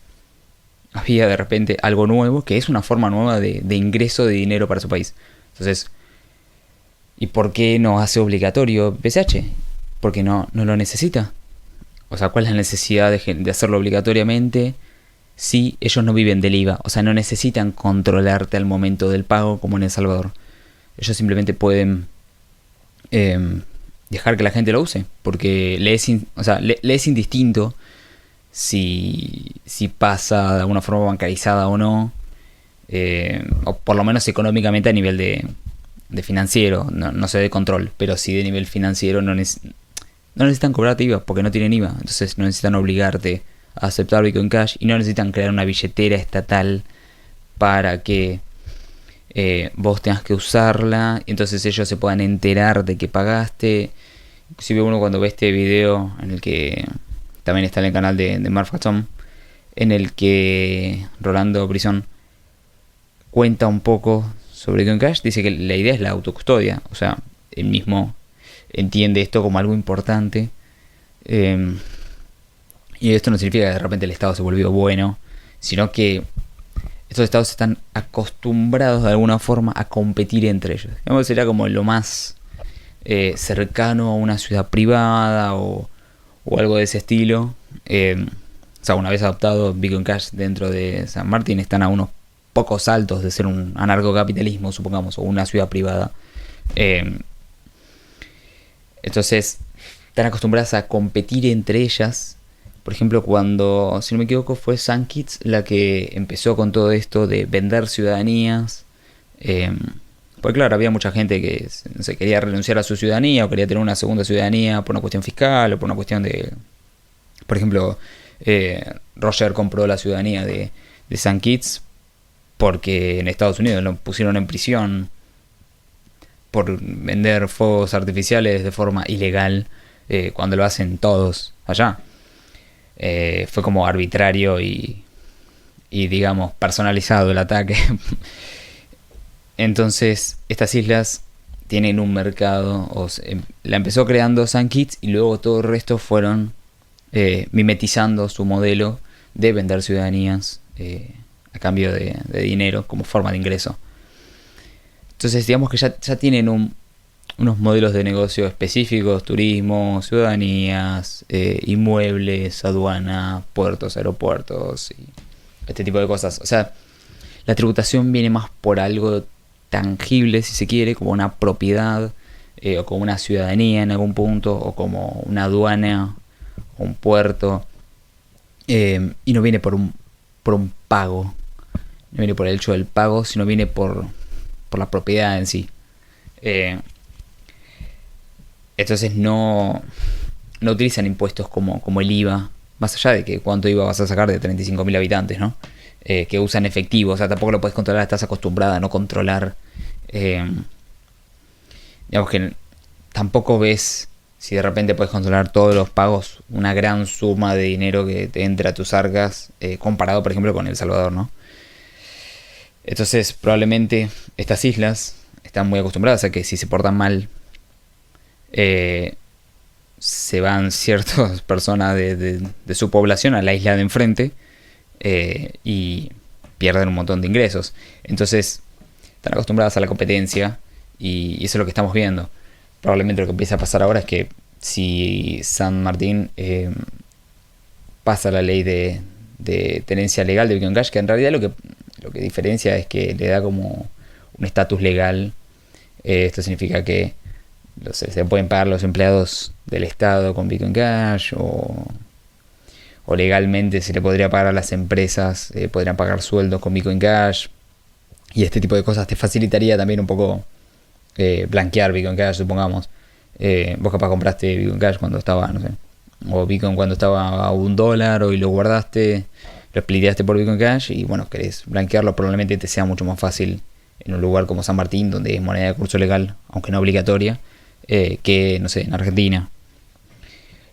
había de repente algo nuevo, que es una forma nueva de ingreso de dinero para su país. Entonces, ¿y por qué no hace obligatorio BCH? Porque no lo necesita. O sea, ¿cuál es la necesidad de hacerlo obligatoriamente si ellos no viven del IVA? O sea, no necesitan controlarte al momento del pago como en El Salvador. Ellos simplemente pueden dejar que la gente lo use, porque le es indistinto si pasa de alguna forma bancarizada o no, o por lo menos económicamente a nivel de financiero, no sé de control, pero sí de nivel financiero no necesitan cobrarte IVA porque no tienen IVA, entonces no necesitan obligarte a aceptar Bitcoin Cash y no necesitan crear una billetera estatal para que vos tengas que usarla y entonces ellos se puedan enterar de que pagaste. Inclusive uno cuando ve este video, en el que también está en el canal de Mark Fatom, en el que Rolando Brizón cuenta un poco sobre Bitcoin Cash, dice que la idea es la autocustodia, o sea, él mismo entiende esto como algo importante, y esto no significa que de repente el Estado se volvió bueno, sino que estos estados están acostumbrados de alguna forma a competir entre ellos. Digamos, sería como lo más cercano a una ciudad privada o algo de ese estilo. O sea, una vez adoptado Bitcoin Cash dentro de San Martín, están a unos pocos saltos de ser un anarcocapitalismo, supongamos, o una ciudad privada. Entonces, están acostumbradas a competir entre ellas. Por ejemplo, cuando, si no me equivoco, fue San Kitts la que empezó con todo esto de vender ciudadanías. Porque claro, había mucha gente que se quería renunciar a su ciudadanía o quería tener una segunda ciudadanía por una cuestión fiscal o por una cuestión de... Por ejemplo, Roger compró la ciudadanía de San Kitts porque en Estados Unidos lo pusieron en prisión por vender fuegos artificiales de forma ilegal, cuando lo hacen todos allá. Fue como arbitrario y digamos personalizado el ataque. Entonces estas islas tienen un mercado, la empezó creando San Kitts y luego todo el resto fueron mimetizando su modelo de vender ciudadanías a cambio de dinero como forma de ingreso. Entonces digamos que ya tienen unos modelos de negocio específicos: turismo, ciudadanías, inmuebles, aduana, puertos, aeropuertos y este tipo de cosas. O sea, la tributación viene más por algo tangible, si se quiere, como una propiedad, o como una ciudadanía en algún punto, o como una aduana, o un puerto, y no viene por un pago, no viene por el hecho del pago, sino viene por la propiedad en sí. Entonces no utilizan impuestos como el IVA, más allá de que cuánto IVA vas a sacar de 35.000 habitantes, ¿no? Que usan efectivo, o sea, tampoco lo puedes controlar, estás acostumbrada a no controlar. Digamos que tampoco ves, si de repente puedes controlar todos los pagos, una gran suma de dinero que te entra a tus arcas, comparado, por ejemplo, con El Salvador, ¿no? Entonces, probablemente estas islas están muy acostumbradas a que si se portan mal, se van ciertas personas de su población a la isla de enfrente, y pierden un montón de ingresos. Entonces, están acostumbradas a la competencia y eso es lo que estamos viendo. Probablemente lo que empieza a pasar ahora es que si San Martín pasa la ley de tenencia legal de Bitcoin Cash, que en realidad lo que diferencia es que le da como un estatus legal. Esto significa que se pueden pagar los empleados del Estado con Bitcoin Cash, o legalmente se le podría pagar a las empresas, podrían pagar sueldos con Bitcoin Cash, y este tipo de cosas te facilitaría también un poco blanquear Bitcoin Cash, supongamos. Vos capaz compraste Bitcoin Cash cuando estaba, no sé, o Bitcoin cuando estaba a $1, y lo guardaste, lo spliteaste por Bitcoin Cash, y bueno, querés blanquearlo, probablemente te sea mucho más fácil en un lugar como San Martín, donde es moneda de curso legal, aunque no obligatoria, que, no sé, en Argentina.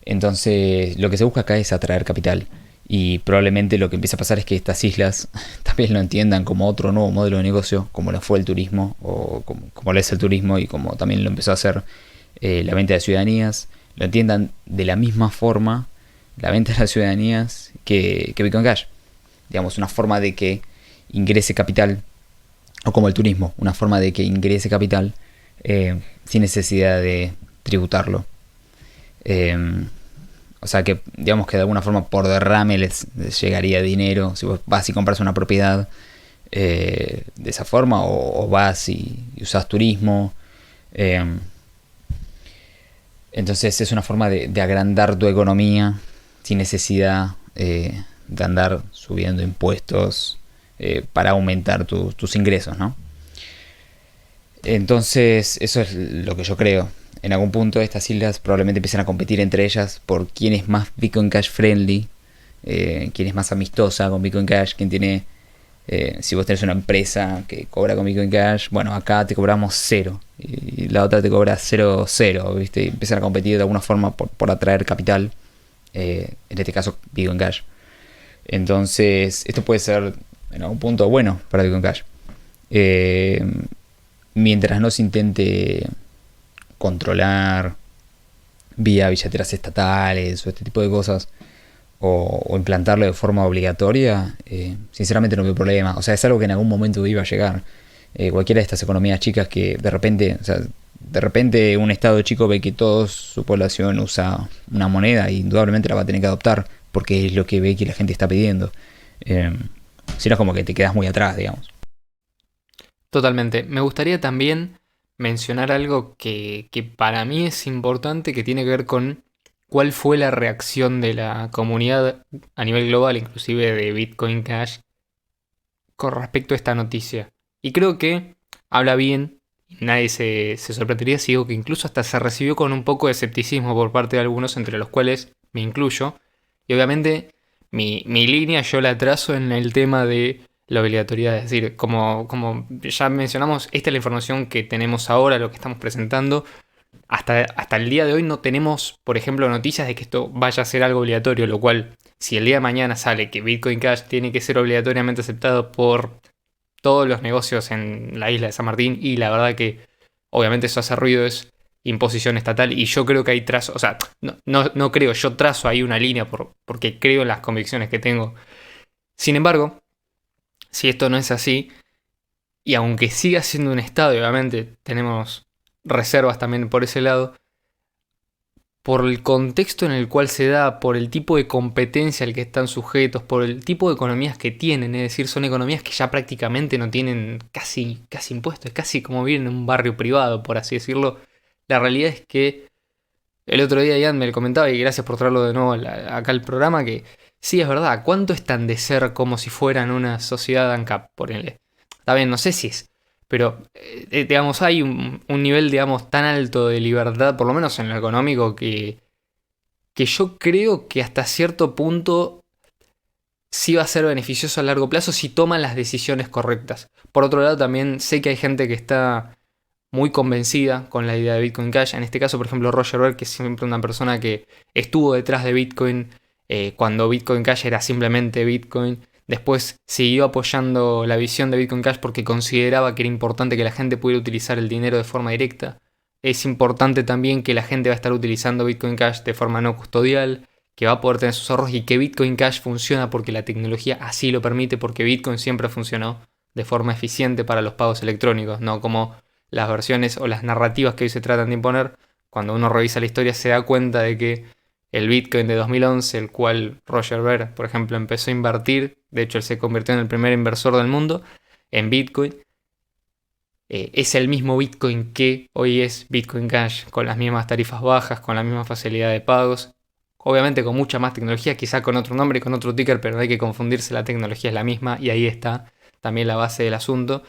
Entonces, lo que se busca acá es atraer capital. Y probablemente lo que empieza a pasar es que estas islas también lo entiendan como otro nuevo modelo de negocio, como lo fue el turismo, o como lo es el turismo, y como también lo empezó a hacer la venta de ciudadanías. Lo entiendan de la misma forma la venta de las ciudadanías que Bitcoin Cash. Digamos, una forma de que ingrese capital, o como el turismo, una forma de que ingrese capital sin necesidad de tributarlo. O sea que, digamos que de alguna forma por derrame les llegaría dinero. Si vos vas y compras una propiedad de esa forma, o vas y usás turismo. Entonces es una forma de agrandar tu economía sin necesidad de andar subiendo impuestos para aumentar tus ingresos, ¿no? Entonces eso es lo que yo creo. En algún punto estas islas probablemente empiecen a competir entre ellas por quién es más Bitcoin Cash friendly, quién es más amistosa con Bitcoin Cash, quién tiene... si vos tenés una empresa que cobra con Bitcoin Cash, bueno, acá te cobramos 0 y la otra te cobra 0,0, ¿viste? Y empiezan a competir de alguna forma por atraer capital, en este caso Bitcoin Cash. Entonces esto puede ser en algún punto bueno para Bitcoin Cash, mientras no se intente controlar vía billeteras estatales o este tipo de cosas, o implantarlo de forma obligatoria. Sinceramente no veo problema. O sea, es algo que en algún momento iba a llegar. Cualquiera de estas economías chicas que de repente un estado chico ve que toda su población usa una moneda, y indudablemente la va a tener que adoptar porque es lo que ve que la gente está pidiendo. Si no, es como que te quedas muy atrás, digamos. Totalmente. Me gustaría también mencionar algo que para mí es importante, que tiene que ver con cuál fue la reacción de la comunidad a nivel global, inclusive de Bitcoin Cash, con respecto a esta noticia. Y creo que habla bien, y nadie se sorprendería si digo que incluso hasta se recibió con un poco de escepticismo por parte de algunos, entre los cuales me incluyo. Y obviamente mi línea yo la trazo en el tema de la obligatoriedad. Es decir, como ya mencionamos, esta es la información que tenemos ahora, lo que estamos presentando. Hasta el día de hoy no tenemos, por ejemplo, noticias de que esto vaya a ser algo obligatorio, lo cual, si el día de mañana sale que Bitcoin Cash tiene que ser obligatoriamente aceptado por todos los negocios en la isla de San Martín, y la verdad que obviamente eso hace ruido, es imposición estatal, y yo creo que hay trazo, o sea, no creo, yo trazo ahí una línea porque creo en las convicciones que tengo. Sin embargo, si esto no es así, y aunque siga siendo un Estado, y obviamente tenemos reservas también por ese lado, por el contexto en el cual se da, por el tipo de competencia al que están sujetos, por el tipo de economías que tienen, es decir, son economías que ya prácticamente no tienen casi impuestos, es casi como vivir en un barrio privado, por así decirlo. La realidad es que el otro día Ian me lo comentaba, y gracias por traerlo de nuevo acá al programa, que sí, es verdad, ¿cuánto están de ser como si fueran una sociedad ANCAP? Ponele. Está bien, no sé si es, pero digamos, hay un nivel, digamos, tan alto de libertad, por lo menos en lo económico, que yo creo que hasta cierto punto sí va a ser beneficioso a largo plazo si toman las decisiones correctas. Por otro lado, también sé que hay gente que está muy convencida con la idea de Bitcoin Cash. En este caso, por ejemplo, Roger Ver, que es siempre una persona que estuvo detrás de Bitcoin cuando Bitcoin Cash era simplemente Bitcoin. Después siguió apoyando la visión de Bitcoin Cash porque consideraba que era importante que la gente pudiera utilizar el dinero de forma directa. Es importante también que la gente va a estar utilizando Bitcoin Cash de forma no custodial, que va a poder tener sus ahorros y que Bitcoin Cash funciona porque la tecnología así lo permite, porque Bitcoin siempre funcionó de forma eficiente para los pagos electrónicos, no como las versiones o las narrativas que hoy se tratan de imponer. Cuando uno revisa la historia se da cuenta de que el Bitcoin de 2011, el cual Roger Ver, por ejemplo, empezó a invertir, de hecho él se convirtió en el primer inversor del mundo en Bitcoin, es el mismo Bitcoin que hoy es Bitcoin Cash, con las mismas tarifas bajas, con la misma facilidad de pagos, obviamente con mucha más tecnología, quizá con otro nombre y con otro ticker, pero no hay que confundirse, la tecnología es la misma y ahí está también la base del asunto.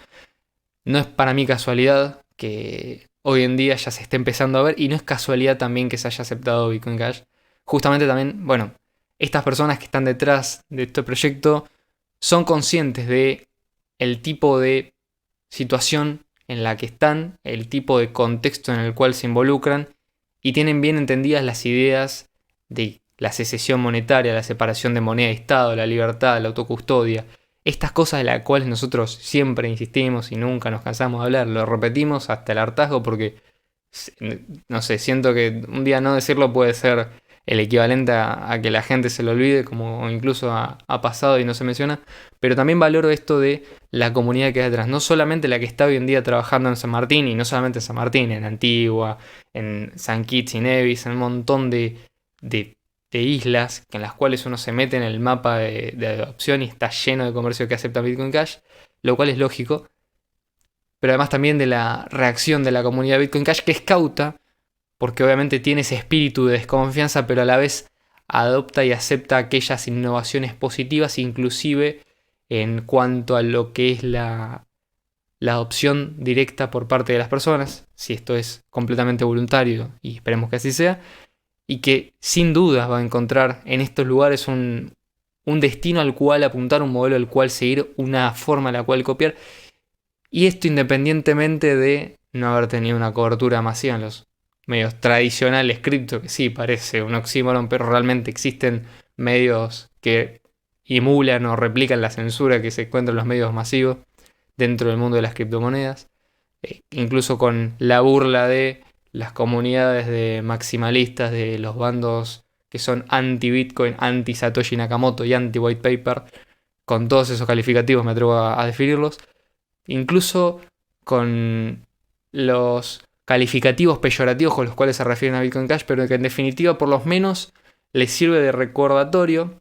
No es para mí casualidad que hoy en día ya se esté empezando a ver, y no es casualidad también que se haya aceptado Bitcoin Cash. Justamente también, bueno, estas personas que están detrás de este proyecto son conscientes de el tipo de situación en la que están, el tipo de contexto en el cual se involucran, y tienen bien entendidas las ideas de la secesión monetaria, la separación de moneda y Estado, la libertad, la autocustodia. Estas cosas de las cuales nosotros siempre insistimos y nunca nos cansamos de hablar, lo repetimos hasta el hartazgo porque, no sé, siento que un día no decirlo puede ser el equivalente a que la gente se lo olvide, como incluso ha pasado y no se menciona, pero también valoro esto de la comunidad que hay detrás, no solamente la que está hoy en día trabajando en San Martín, y no solamente en San Martín, en Antigua, en San Kitts y Nevis, en un montón de islas en las cuales uno se mete en el mapa de adopción y está lleno de comercio que acepta Bitcoin Cash, lo cual es lógico, pero además también de la reacción de la comunidad de Bitcoin Cash, que es cauta, porque obviamente tiene ese espíritu de desconfianza, pero a la vez adopta y acepta aquellas innovaciones positivas, inclusive en cuanto a lo que es la adopción directa por parte de las personas, si esto es completamente voluntario, y esperemos que así sea, y que sin dudas va a encontrar en estos lugares un destino al cual apuntar, un modelo al cual seguir, una forma a la cual copiar, y esto independientemente de no haber tenido una cobertura masiva en los medios tradicionales cripto, que sí parece un oxímoron, pero realmente existen medios que emulan o replican la censura que se encuentra en los medios masivos dentro del mundo de las criptomonedas, incluso con la burla de las comunidades de maximalistas de los bandos que son anti-Bitcoin, anti-Satoshi Nakamoto y anti-White Paper, con todos esos calificativos me atrevo a definirlos, incluso con los calificativos peyorativos con los cuales se refieren a Bitcoin Cash, pero que en definitiva por lo menos les sirve de recordatorio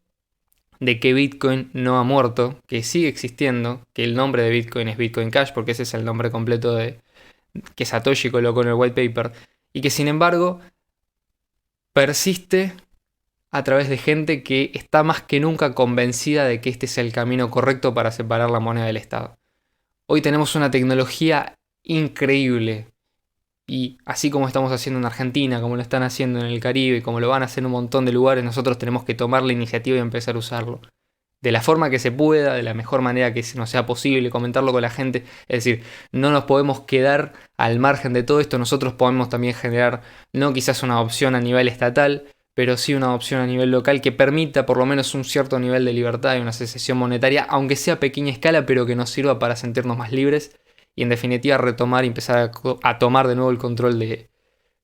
de que Bitcoin no ha muerto, que sigue existiendo, que el nombre de Bitcoin es Bitcoin Cash, porque ese es el nombre completo que Satoshi colocó en el white paper, y que sin embargo persiste a través de gente que está más que nunca convencida de que este es el camino correcto para separar la moneda del Estado. Hoy tenemos una tecnología increíble, y así como estamos haciendo en Argentina, como lo están haciendo en el Caribe, como lo van a hacer en un montón de lugares, nosotros tenemos que tomar la iniciativa y empezar a usarlo. De la forma que se pueda, de la mejor manera que nos sea posible, comentarlo con la gente. Es decir, no nos podemos quedar al margen de todo esto, nosotros podemos también generar, no quizás una opción a nivel estatal, pero sí una opción a nivel local que permita por lo menos un cierto nivel de libertad y una secesión monetaria, aunque sea a pequeña escala, pero que nos sirva para sentirnos más libres y en definitiva retomar y empezar a tomar de nuevo el control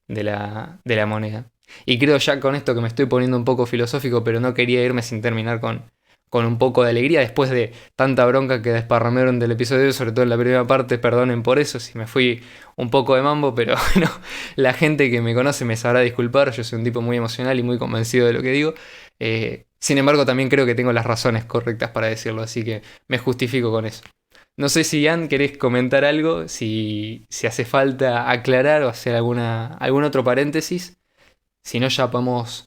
de la moneda. Y creo ya con esto que me estoy poniendo un poco filosófico, pero no quería irme sin terminar con un poco de alegría después de tanta bronca que desparramaron del episodio, sobre todo en la primera parte. Perdonen por eso, si me fui un poco de mambo, pero bueno, la gente que me conoce me sabrá disculpar. Yo soy un tipo muy emocional y muy convencido de lo que digo. Sin embargo, también creo que tengo las razones correctas para decirlo, así que me justifico con eso. No sé si, Ian, querés comentar algo, si hace falta aclarar o hacer algún otro paréntesis. Si no, ya podemos...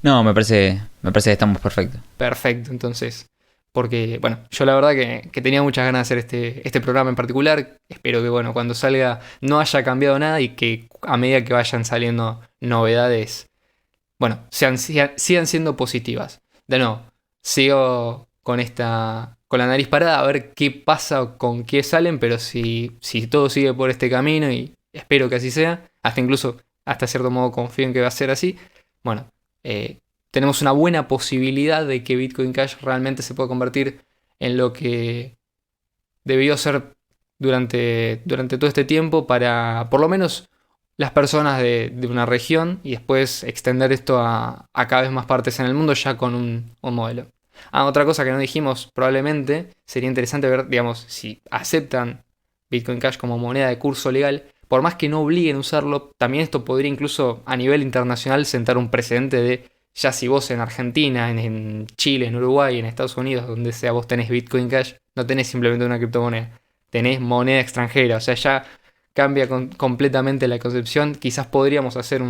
No, me parece que estamos perfectos. Perfecto, entonces. Porque, bueno, yo la verdad que tenía muchas ganas de hacer este programa en particular. Espero que, bueno, cuando salga no haya cambiado nada y que a medida que vayan saliendo novedades, bueno, sigan siendo positivas. De nuevo, sigo con la nariz parada a ver qué pasa con qué salen, pero si todo sigue por este camino, y espero que así sea, hasta cierto modo confío en que va a ser así, bueno, tenemos una buena posibilidad de que Bitcoin Cash realmente se pueda convertir en lo que debió ser durante todo este tiempo para, por lo menos, las personas de una región, y después extender esto a cada vez más partes en el mundo ya con un modelo. Otra cosa que no dijimos, probablemente sería interesante ver, digamos, si aceptan Bitcoin Cash como moneda de curso legal. Por más que no obliguen a usarlo, también esto podría incluso a nivel internacional sentar un precedente de, ya si vos en Argentina, en Chile, en Uruguay, en Estados Unidos, donde sea, vos tenés Bitcoin Cash, no tenés simplemente una criptomoneda, tenés moneda extranjera. O sea, ya cambia completamente la concepción. Quizás podríamos hacer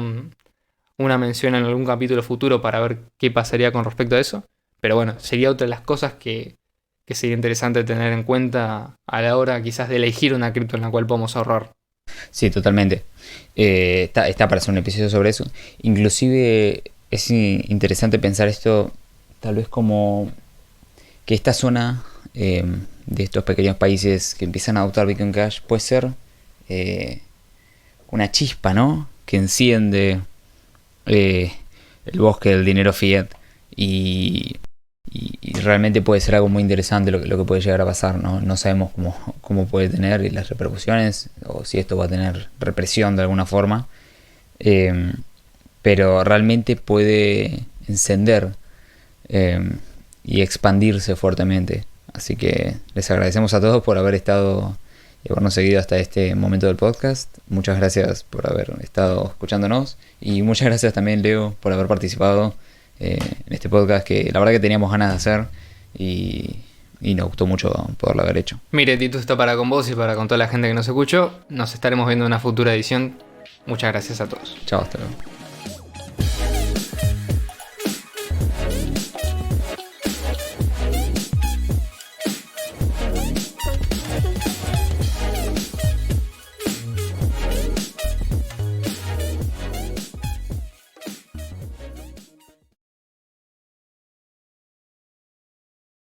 una mención en algún capítulo futuro para ver qué pasaría con respecto a eso. Pero bueno, sería otra de las cosas que sería interesante tener en cuenta a la hora quizás de elegir una cripto en la cual podamos ahorrar. Sí, totalmente. Está para hacer un episodio sobre eso. Inclusive es interesante pensar esto tal vez como que esta zona de estos pequeños países que empiezan a adoptar Bitcoin Cash puede ser una chispa, ¿no? Que enciende el bosque del dinero fiat y realmente puede ser algo muy interesante lo que puede llegar a pasar, ¿no? No sabemos cómo puede tener y las repercusiones, o si esto va a tener represión de alguna forma, pero realmente puede encender y expandirse fuertemente. Así que les agradecemos a todos por haber estado y habernos seguido hasta este momento del podcast. Muchas gracias por haber estado escuchándonos, y muchas gracias también, Leo, por haber participado en este podcast que la verdad que teníamos ganas de hacer y nos gustó mucho poderlo haber hecho. Mire, Tito, está para con vos y para con toda la gente que nos escuchó. Nos estaremos viendo en una futura edición. Muchas gracias a todos. Chao, hasta luego.